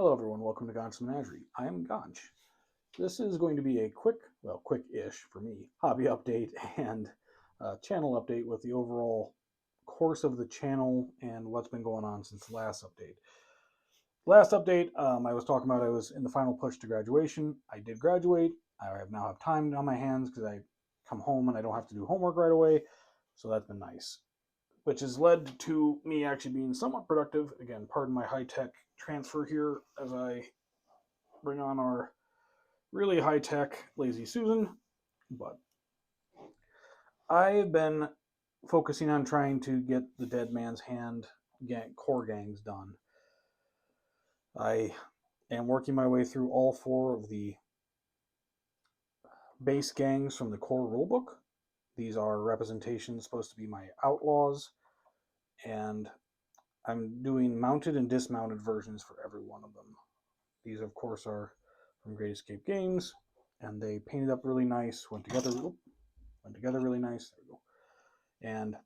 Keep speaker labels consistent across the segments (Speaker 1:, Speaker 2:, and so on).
Speaker 1: Hello everyone, welcome to Gonch's Menagerie. I am Gonch. This is going to be a quick-ish for me, hobby update and channel update with the overall course of the channel and what's been going on since the last update. Last update, I was talking about I was in the final push to graduation. I did graduate. I now have time on my hands because I come home and I don't have to do homework right away, so that's been nice. Which has led to me actually being somewhat productive. Again, pardon my high-tech transfer here as I bring on our really high-tech Lazy Susan. But I've been focusing on trying to get the Dead Man's Hand core gangs done. I am working my way through all 4 of the base gangs from the core rulebook. These are representations supposed to be my outlaws, and I'm doing mounted and dismounted versions for every one of them. These, of course, are from Great Escape Games, and they painted up really nice, went together really nice. There we go. And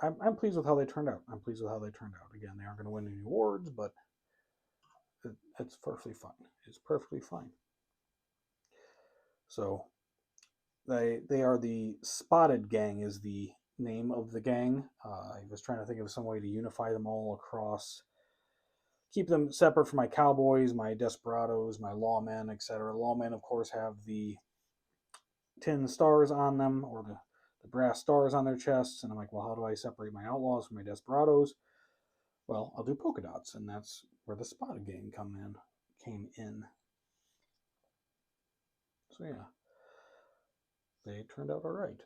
Speaker 1: I'm pleased with how they turned out. Again, they aren't going to win any awards, but it's perfectly fine. It's perfectly fine. So they are the Spotted Gang is the name of the gang. I was trying to think of some way to unify them all across, keep them separate from my cowboys, my desperados, my lawmen, etc. Lawmen, of course, have the tin stars on them, or the brass stars on their chests, and I'm like, well, how do I separate my outlaws from my desperados? Well, I'll do polka dots, and that's where the Spotted Gang came in. So yeah, they turned out all right.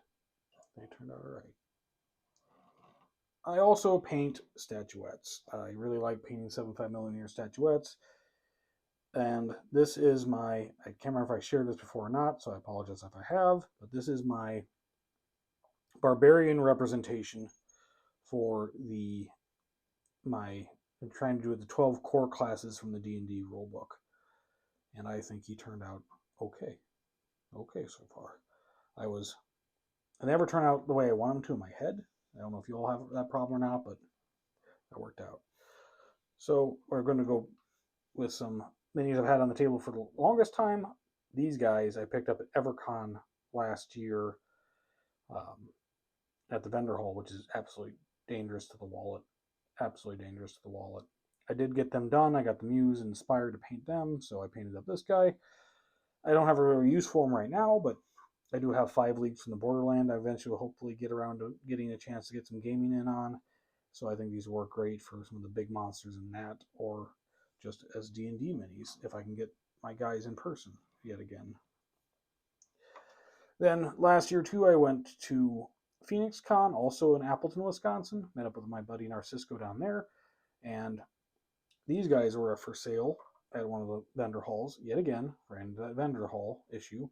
Speaker 1: I also paint statuettes. I really like painting 75mm statuettes. And this is I can't remember if I shared this before or not, so I apologize if I have, but this is my barbarian representation for I'm trying to do the 12 core classes from the D&D rulebook. And I think he turned out okay. Okay so far. I never turn out the way I want them to in my head. I don't know if you all have that problem or not, but that worked out. So we're going to go with some minis I've had on the table for the longest time. These guys I picked up at EverCon last year at the vendor hall, which is absolutely dangerous to the wallet. Absolutely dangerous to the wallet. I did get them done. I got the muse inspired to paint them, so I painted up this guy. I don't have a real use for him right now, but I do have 5 leagues from the Borderland. I eventually will hopefully get around to getting a chance to get some gaming in on. So I think these work great for some of the big monsters in that, or just as D&D minis, if I can get my guys in person yet again. Then last year, too, I went to Phoenix Con, also in Appleton, Wisconsin. Met up with my buddy Narcisco down there. And these guys were for sale at one of the vendor halls, yet again, ran into that vendor hall issue.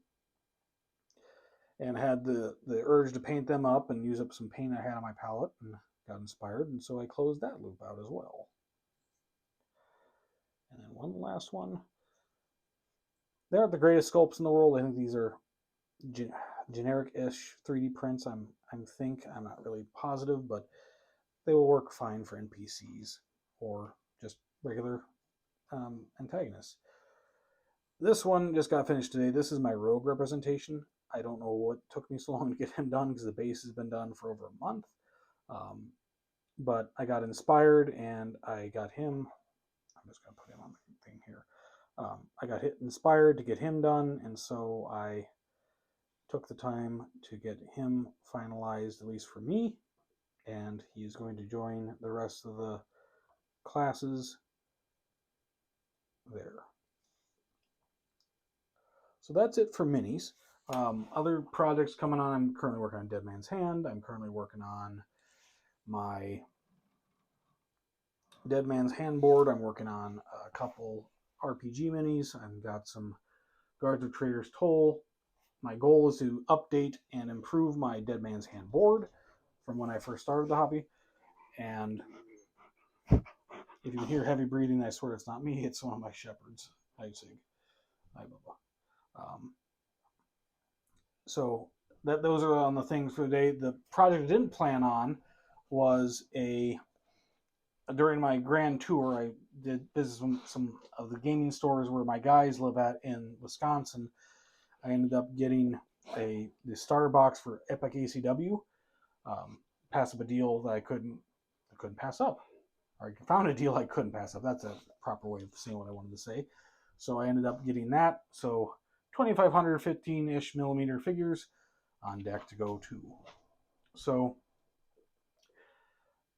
Speaker 1: And had the urge to paint them up and use up some paint I had on my palette, and got inspired, and so I closed that loop out as well. And then one last one. They aren't the greatest sculpts in the world. I think these are generic-ish 3D prints. I'm not really positive, but they will work fine for NPCs or just regular antagonists. This one just got finished today. This is my rogue representation. I don't know what took me so long to get him done because the base has been done for over a month. But I got inspired and I got him. I'm just going to put him on the thing here. I got inspired to get him done, and so I took the time to get him finalized, at least for me, and he's going to join the rest of the classes there. So that's it for minis. Other projects coming on, I'm currently working on Dead Man's Hand. I'm currently working on my Dead Man's Hand board. I'm working on a couple RPG minis. I've got some Guards of Traitor's Toll. My goal is to update and improve my Dead Man's Hand board from when I first started the hobby. And if you hear heavy breathing, I swear it's not me. It's one of my shepherds. Heisig. Hi, Bubba. So those are on the things for the day. The project I didn't plan on was a during my grand tour, I did visit some of the gaming stores where my guys live at in Wisconsin. I ended up getting the starter box for Epic ACW. Pass up a deal that I couldn't pass up. Or I found a deal I couldn't pass up. That's a proper way of saying what I wanted to say. So I ended up getting that. So 2,500 15-ish millimeter figures on deck to go to. So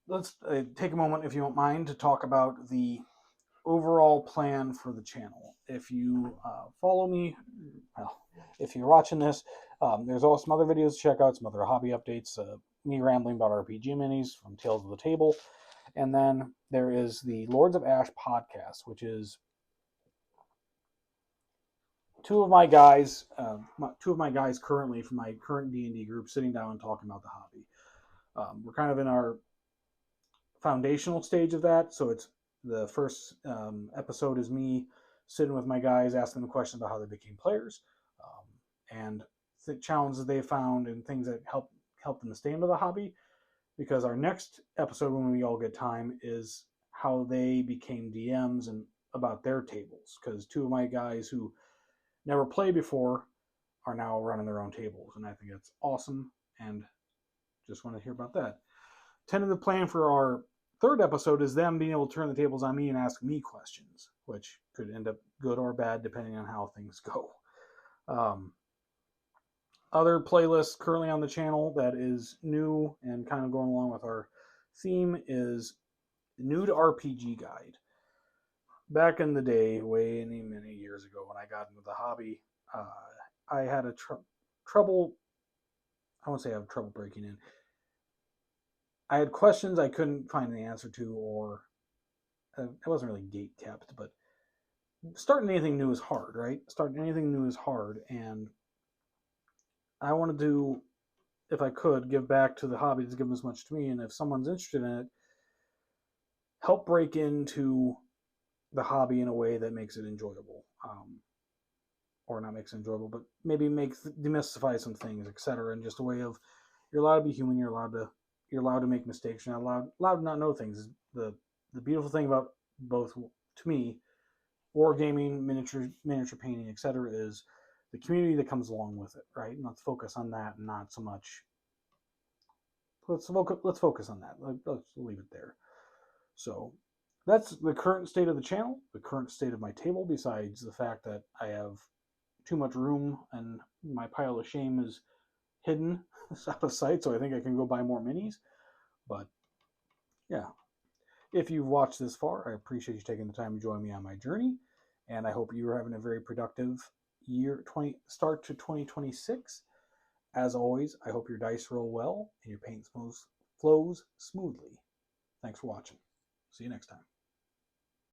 Speaker 1: let's take a moment, if you don't mind, to talk about the overall plan for the channel. If you follow me, well, if you're watching this, there's also some other videos to check out, some other hobby updates, me rambling about RPG minis from Tales of the Table, and then there is the Lords of Ash podcast, which is two of my guys currently from my current D&D group sitting down and talking about the hobby. We're kind of in our foundational stage of that, so it's the first episode is me sitting with my guys, asking them questions about how they became players, and the challenges they found and things that help them to stay into the hobby. Because our next episode, when we all get time, is how they became DMs and about their tables. Because two of my guys who never played before are now running their own tables, and I think that's awesome. And just want to hear about that. Tentative plan for our third episode is them being able to turn the tables on me and ask me questions, which could end up good or bad depending on how things go. Other playlists currently on the channel that is new and kind of going along with our theme is New to RPG Guide. Back in the day, way many years ago when I got into the hobby, I had a trouble, I won't say I have trouble breaking in. I had questions I couldn't find the answer to, or it wasn't really gate kept, but starting anything new is hard, right? Starting anything new is hard, and I want to do, if I could, give back to the hobby that's given as much to me, and if someone's interested in it, help break into the hobby in a way that makes it enjoyable. Or not makes it enjoyable, but maybe demystify some things, etc. And just a way of, you're allowed to be human, you're allowed to make mistakes, you're not allowed to not know things. The beautiful thing about both, to me, wargaming, miniature painting, etc., is the community that comes along with it, right? And let's focus on that, and not so much. Let's focus on that. Let's leave it there. So that's the current state of the channel, the current state of my table, besides the fact that I have too much room and my pile of shame is hidden out of sight, so I think I can go buy more minis. But yeah, if you've watched this far, I appreciate you taking the time to join me on my journey, and I hope you're having a very productive start to 2026. As always, I hope your dice roll well and your paint flows smoothly. Thanks for watching. See you next time.